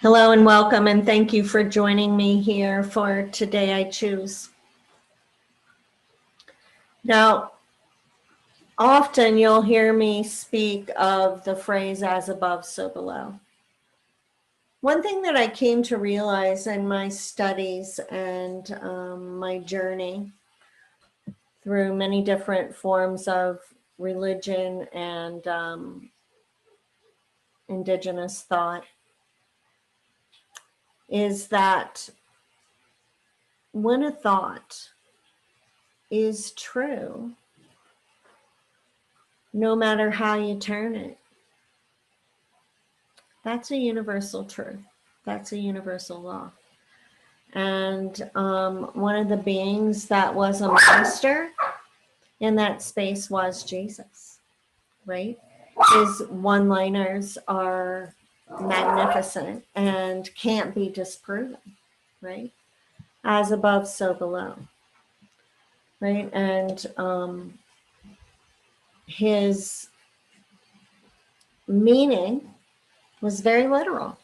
Hello and welcome, and thank you for joining me here for Today I Choose. Now, often you'll hear me speak of the phrase as above, so below. One thing that I came to realize in my studies and my journey through many different forms of religion and indigenous thought is that when a thought is true, no matter how you turn it, that's a universal truth. That's a universal law. And one of the beings that was a master in that space was Jesus, right? His one-liners are magnificent and can't be disproven, right? As above, so below, right? And his meaning was very literal,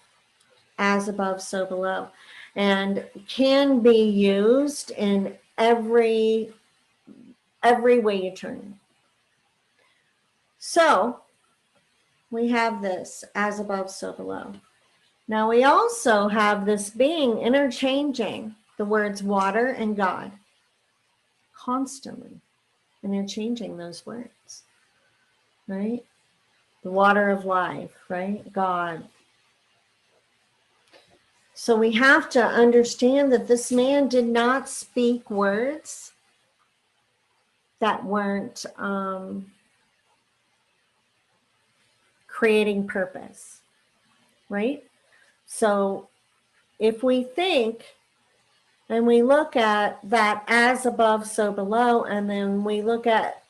as above, so below, and can be used in every way you turn it. So we have this as above, so below. Now we also have this being interchanging the words water and God, constantly interchanging those words, right? The water of life, right? God. So we have to understand that this man did not speak words that weren't creating purpose, right? So if we think and we look at that as above, so below, and then we look at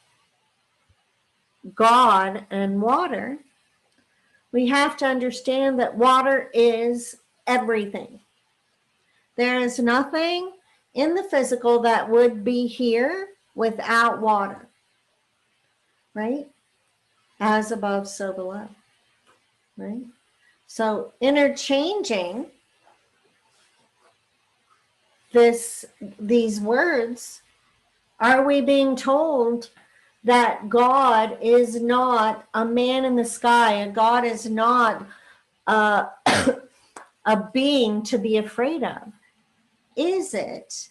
God and water, we have to understand that water is everything. There is nothing in the physical that would be here without water, right? As above, so below, right? So interchanging these words, are we being told that God is not a man in the sky, and God is not a being to be afraid of? Is it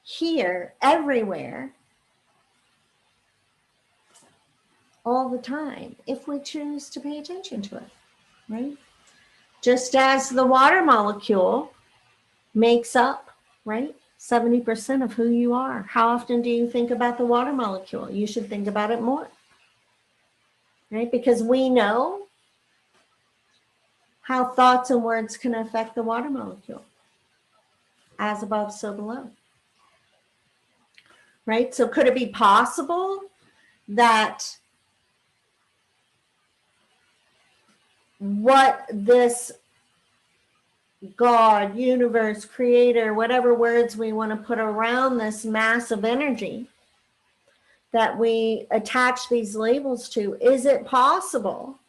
here, everywhere, all the time, if we choose to pay attention to it, right? Just as the water molecule makes up, right, 70% of who you are. How often do you think about the water molecule? You should think about it more, right? Because we know how thoughts and words can affect the water molecule. As above, so below, right? So could it be possible that what this God, universe, creator, whatever words we want to put around this massive energy that we attach these labels to, is it possible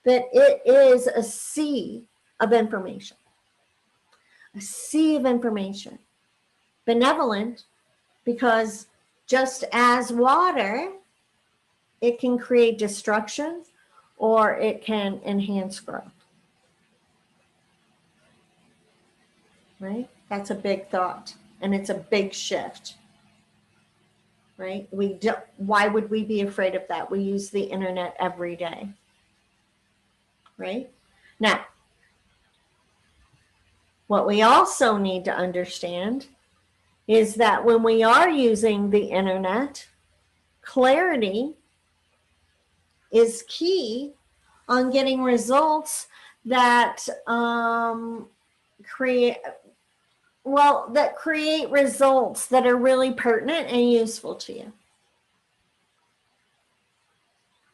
that it is a sea of information? A sea of information. Benevolent, because just as water, it can create destruction or it can enhance growth. Right? That's a big thought, and it's a big shift. Right? Why would we be afraid of that? We use the internet every day. Right? Now, what we also need to understand is that when we are using the internet, clarity is key on getting results that create results that are really pertinent and useful to you.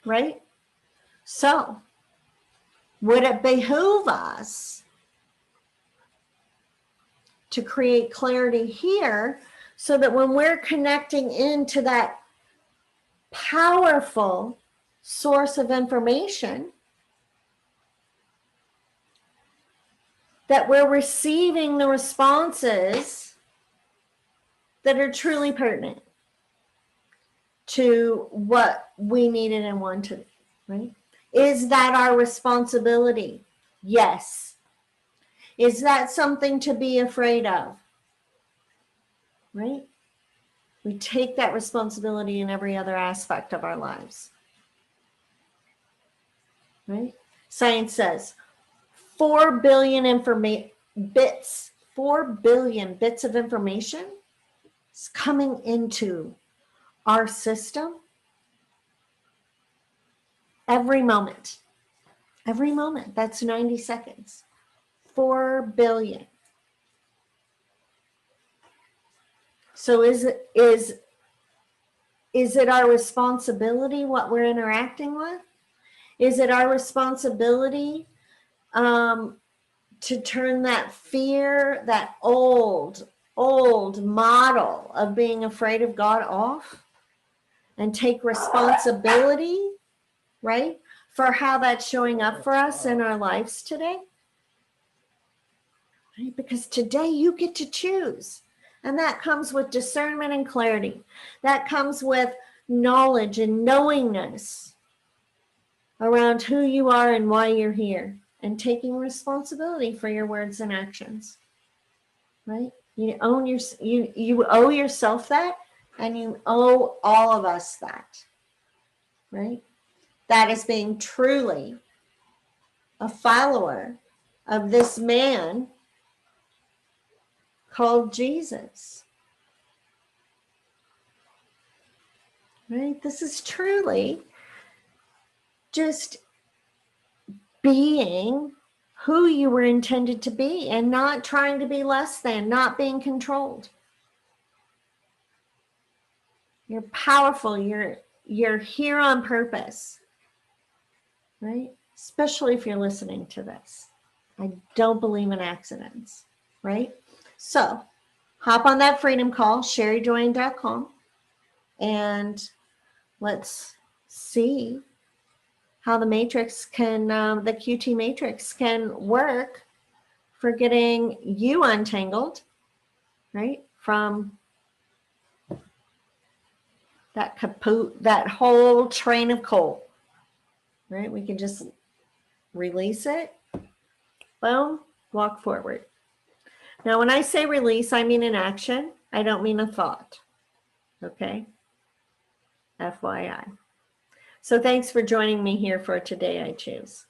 Right? So, would it behoove us to create clarity here so that when we're connecting into that powerful source of information, that we're receiving the responses that are truly pertinent to what we needed and wanted, right? Is that our responsibility? Yes. Is that something to be afraid of? Right? We take that responsibility in every other aspect of our lives. Right? Science says 4 billion bits of information is coming into our system every moment. Every moment. That's 90 seconds. 4 billion. So is it our responsibility what we're interacting with? Is it our responsibility to turn that fear, that old model of being afraid of God off and take responsibility, right, for how that's showing up for us in our lives today? Right? Because today you get to choose. And that comes with discernment and clarity. That comes with knowledge and knowingness around who you are and why you're here, and taking responsibility for your words and actions. Right? You owe yourself that, and you owe all of us that. Right? That is being truly a follower of this man called Jesus. Right? This is truly just being who you were intended to be and not trying to be less than, not being controlled. You're powerful. You're here on purpose. Right? Especially if you're listening to this. I don't believe in accidents. Right? So hop on that freedom call, CherieDoyen.com, and let's see how the matrix can, the QT matrix can work for getting you untangled, right, from that kaput, that whole train of coal, right? We can just release it, boom, walk forward. Now, when I say release, I mean an action. I don't mean a thought, okay? FYI. So thanks for joining me here for Today I Choose.